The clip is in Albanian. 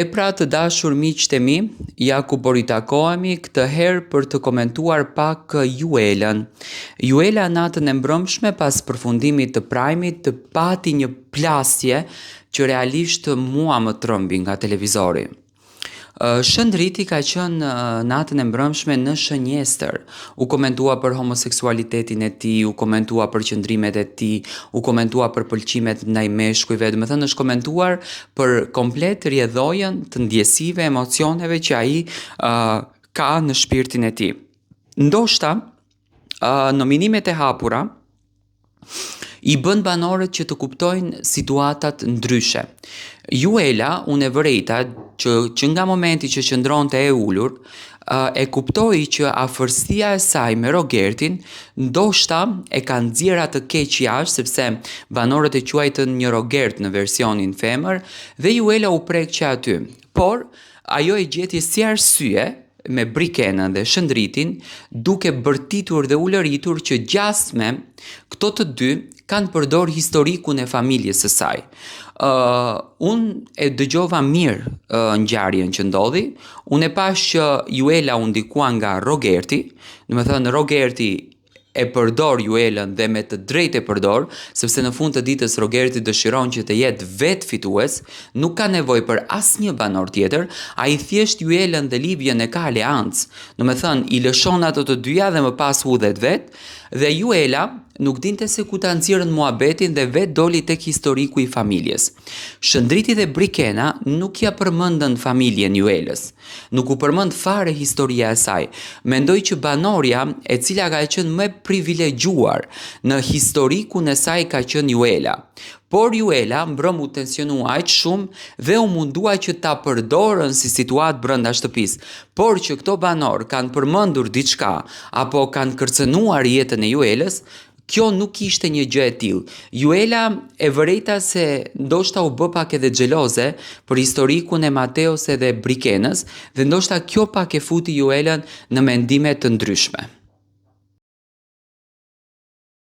E pra të dashur miqtë e mi, ja ku po ritakohemi këtë herë për të komentuar pak Juelën. Juela natën e mbrëmshme pas përfundimit të Prime-it të pati një plasje që realisht mua më trëmbi nga televizori. Shëndriti ka qenë natën e mbrëmshme në shënjestër. U komentua për homoseksualitetin e tij, u komentua për qëndrimet e tij, u komentua për pëlqimet ndaj meshkujve, do të thënë është komentuar për komplet rrjedhojën të ndjesive, emocioneve që ai ka në shpirtin e tij. Ndoshta nominimet e hapura i bën banorët që të kuptojnë situatat ndryshe. Juela, unë e vërejta që nga momenti që qëndronte e ulur, e kuptoi që afërsia e saj me Rogertin ndoshta e ka nxjerr atë keq jashtë, sepse banorët e quajtën një Rogert në versionin femër dhe Juela u prek që aty. Por ajo e gjeti si arsye me Brikenën dhe Shëndritin, duke bërtitur dhe ulëritur që gjasme këto të dy kanë përdor historikun e familjes së saj. Unë e dëgjova mirë ngjarjen që ndodhi, unë e pash që Juela u ndikua nga Rogerti, do të thënë Rogerti e përdor Juelën dhe me të drejtë e përdor, sepse në fund të ditës Rogerti dëshiron që të jetë vetë fitues, nuk ka nevojë për asnjë banor tjetër, ai thjesht Juelën dhe Livjen e ka aleancë, do të thënë i lëshon ato të dyja dhe më pas hudhet vetë, dhe Juela nuk dinte se ku ta nxjerrën muhabetin dhe vetë doli tek historiku i familjes. Shëndriti dhe Brikena nuk ja përmendën familjen Juelës. Nuk u përmend fare historia e saj. Mendoj që banorja e cila ka qenë më privilegjuar në historikun e saj ka qenë Juela. Por Juela mbrëm u tensionua aq shumë dhe u mundua që ta përdorën si situatë brenda shtëpisë. Por që këto banor kanë përmendur diçka apo kanë kërcënuar jetën e Juelës, kjo nuk ishte një gjë e tillë. Juela e vërejta se ndoshta u bë pak edhe xheloze për historikun e Mateos edhe Brikenës dhe ndoshta kjo pak e futi Juelën në mendime të ndryshme.